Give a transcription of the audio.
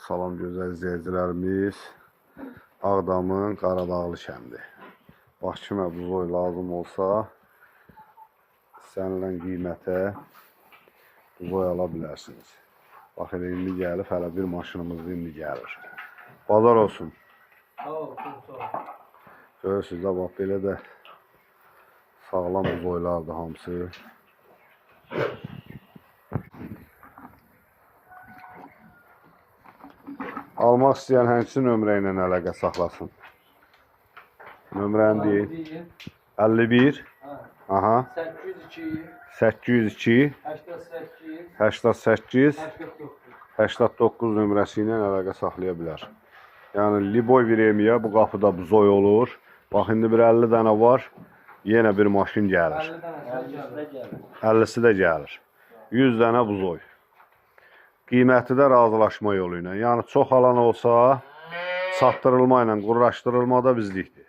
Salam gözəl izləyicilərimiz. Ağdamın Qaradağlı kəndi. Bax kimə buzoy lazım olsa, səninlə qiymətə buzoy ala bilərsiniz. Bax elə indi gəlib, hələ bir maşınımız indi gəlir. Bazar olsun. Görürsünüz də, bax belə də sağlam buzoylardır hamısı. Almaq istəyən həmçinin nömrə ilə əlaqə saxlasın. Nömrəni deyin. 51 802 88 89 nömrəsi ilə əlaqə saxlaya bilər. Yəni Liboy Viremiya bu qapıda buzoy olur. Bax indi bir 50 dənə var. Yenə bir maşın gəlir. 50'si də gəlir. 100 dənə buzoy. Qiyməti də razılaşma yolu ilə. Yəni çox alan olsa, çatdırılma ilə, qurlaşdırılma da bizlikdir.